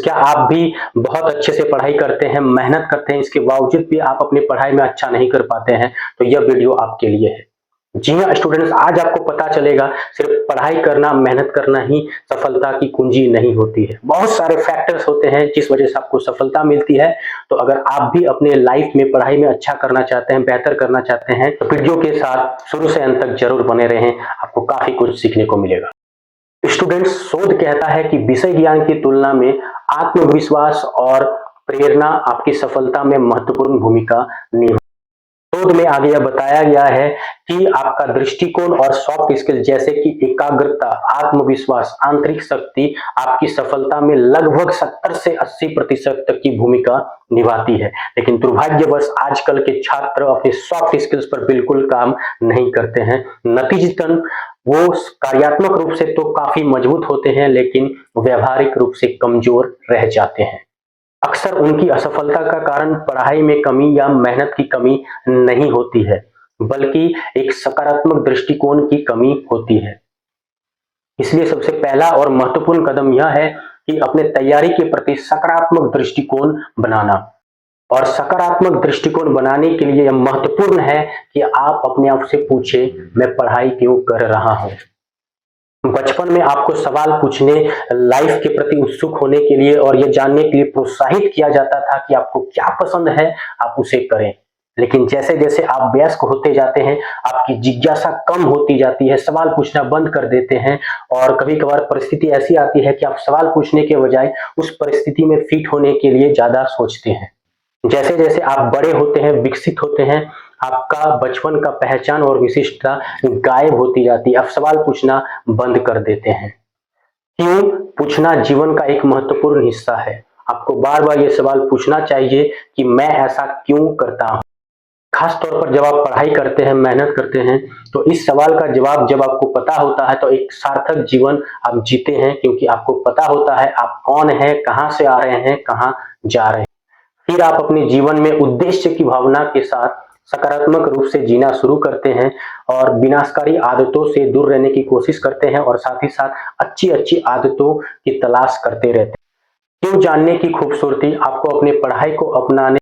क्या आप भी बहुत अच्छे से पढ़ाई करते हैं, मेहनत करते हैं, इसके बावजूद भी आप अपनी पढ़ाई में अच्छा नहीं कर पाते हैं, तो यह वीडियो आपके लिए है। जी हाँ स्टूडेंट्स, आज आपको पता चलेगा सिर्फ पढ़ाई करना, मेहनत करना ही सफलता की कुंजी नहीं होती है। बहुत सारे फैक्टर्स होते हैं जिस वजह से आपको सफलता मिलती है। तो अगर आप भी अपने लाइफ में पढ़ाई में अच्छा करना चाहते हैं, बेहतर करना चाहते हैं, तो वीडियो के साथ शुरू से अंत तक जरूर बने रहें, आपको काफी कुछ सीखने को मिलेगा। स्टूडेंट्स, शोध कहता है कि विषय ज्ञान की तुलना में आत्मविश्वास और प्रेरणा आपकी सफलता में महत्वपूर्ण भूमिका निभाती है। शोध में आगे यह बताया गया है कि आपका दृष्टिकोण और सॉफ्ट स्किल जैसे कि एकाग्रता, आत्मविश्वास, आंतरिक शक्ति आपकी सफलता में लगभग 70 से 80% तक की भूमिका निभाती है। लेकिन दुर्भाग्यवश आजकल के छात्र अपने सॉफ्ट स्किल्स पर बिल्कुल काम नहीं करते हैं। नतीजतन वो कार्यात्मक रूप से तो काफी मजबूत होते हैं, लेकिन व्यवहारिक रूप से कमजोर रह जाते हैं। अक्सर उनकी असफलता का कारण पढ़ाई में कमी या मेहनत की कमी नहीं होती है, बल्कि एक सकारात्मक दृष्टिकोण की कमी होती है। इसलिए सबसे पहला और महत्वपूर्ण कदम यह है कि अपने तैयारी के प्रति सकारात्मक दृष्टिकोण बनाना। और सकारात्मक दृष्टिकोण बनाने के लिए यह महत्वपूर्ण है कि आप अपने आप से पूछें, मैं पढ़ाई क्यों कर रहा हूं। बचपन में आपको सवाल पूछने, लाइफ के प्रति उत्सुक होने के लिए और यह जानने के लिए प्रोत्साहित किया जाता था कि आपको क्या पसंद है, आप उसे करें। लेकिन जैसे जैसे आप वयस्क होते जाते हैं, आपकी जिज्ञासा कम होती जाती है, सवाल पूछना बंद कर देते हैं और कभी कभार परिस्थिति ऐसी आती है कि आप सवाल पूछने के बजाय उस परिस्थिति में फिट होने के लिए ज्यादा सोचते हैं। जैसे जैसे आप बड़े होते हैं, विकसित होते हैं, आपका बचपन का पहचान और विशिष्टता गायब होती जाती है। आप सवाल पूछना बंद कर देते हैं। क्यों पूछना जीवन का एक महत्वपूर्ण हिस्सा है। आपको बार बार ये सवाल पूछना चाहिए कि मैं ऐसा क्यों करता हूं। खास तौर पर जब आप पढ़ाई करते हैं, मेहनत करते हैं, तो इस सवाल का जवाब जब आपको पता होता है तो एक सार्थक जीवन आप जीते हैं, क्योंकि आपको पता होता है आप कौन है, कहां से आ रहे हैं, कहां जा रहे हैं। फिर आप अपने जीवन में उद्देश्य की भावना के साथ सकारात्मक रूप से जीना शुरू करते हैं और विनाशकारी आदतों से दूर रहने की कोशिश करते हैं और साथ ही साथ अच्छी अच्छी आदतों की तलाश करते रहते हैं। क्यों जानने की खूबसूरती आपको अपने पढ़ाई को अपनाने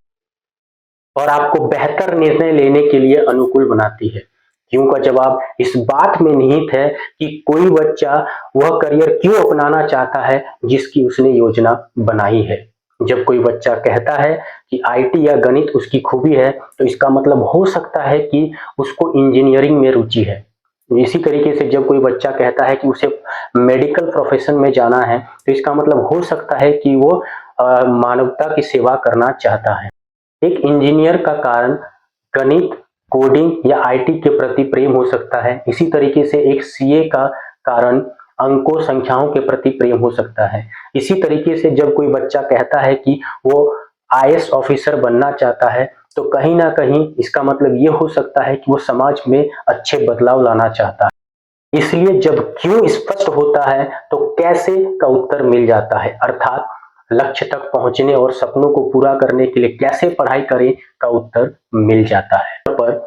और आपको बेहतर निर्णय लेने के लिए अनुकूल बनाती है। क्यों का जवाब इस बात में निहित है कि कोई बच्चा वह करियर क्यों अपनाना चाहता है जिसकी उसने योजना बनाई है। जब कोई बच्चा कहता है कि आईटी या गणित उसकी खूबी है, तो इसका मतलब हो सकता है कि उसको इंजीनियरिंग में रुचि है। इसी तरीके से जब कोई बच्चा कहता है कि उसे मेडिकल प्रोफेशन में जाना है, तो इसका मतलब हो सकता है कि वो मानवता की सेवा करना चाहता है। एक इंजीनियर का कारण गणित, कोडिंग या आईटी के प्रति प्रेम हो सकता है। इसी तरीके से एक सीए का कारण अंकों, संख्याओं के प्रति प्रेम हो सकता है। इसी तरीके से जब कोई बच्चा कहता है कि वो आईएएस ऑफिसर बनना चाहता है, तो कहीं ना कहीं इसका मतलब ये हो सकता है कि वो समाज में अच्छे बदलाव लाना चाहता है। इसलिए जब क्यों स्पष्ट होता है तो कैसे का उत्तर मिल जाता है, अर्थात लक्ष्य तक पहुंचने और सपनों को पूरा करने के लिए कैसे पढ़ाई करें का उत्तर मिल जाता है। पर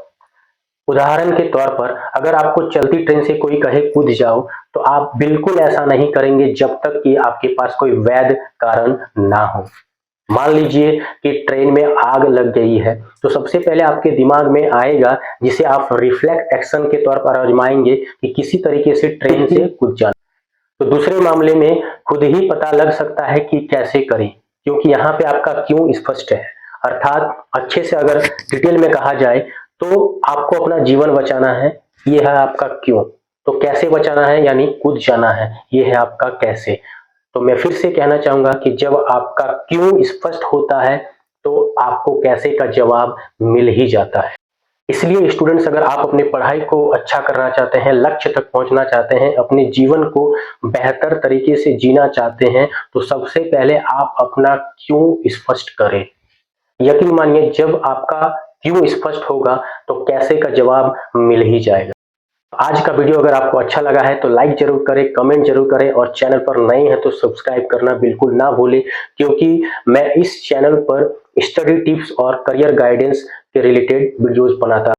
उदाहरण के तौर पर अगर आपको चलती ट्रेन से कोई कहे कूद जाओ, तो आप बिल्कुल ऐसा नहीं करेंगे जब तक कि आपके पास कोई वैध कारण ना हो। मान लीजिए कि ट्रेन में आग लग गई है, तो सबसे पहले आपके दिमाग में आएगा, जिसे आप रिफ्लेक्स एक्शन के तौर पर आजमाएंगे, कि किसी तरीके से ट्रेन से कूद जाना। तो दूसरे मामले में खुद ही पता लग सकता है कि कैसे करें, क्योंकि यहाँ पे आपका क्यों स्पष्ट है। अर्थात अच्छे से अगर डिटेल में कहा जाए तो आपको अपना जीवन बचाना है, ये है आपका क्यों। तो कैसे बचाना है, यानी कूद जाना है, ये है आपका कैसे। तो मैं फिर से कहना चाहूंगा कि जब आपका क्यों स्पष्ट होता है तो आपको कैसे का जवाब मिल ही जाता है। इसलिए स्टूडेंट्स, अगर आप अपनी पढ़ाई को अच्छा करना चाहते हैं, लक्ष्य तक पहुंचना चाहते हैं, अपने जीवन को बेहतर तरीके से जीना चाहते हैं, तो सबसे पहले आप अपना क्यों स्पष्ट करें। यकीन मानिए जब आपका क्यों स्पष्ट होगा तो कैसे का जवाब मिल ही जाएगा। आज का वीडियो अगर आपको अच्छा लगा है तो लाइक जरूर करें, कमेंट जरूर करें और चैनल पर नए हैं तो सब्सक्राइब करना बिल्कुल ना भूलें, क्योंकि मैं इस चैनल पर स्टडी टिप्स और करियर गाइडेंस के रिलेटेड वीडियोस बनाता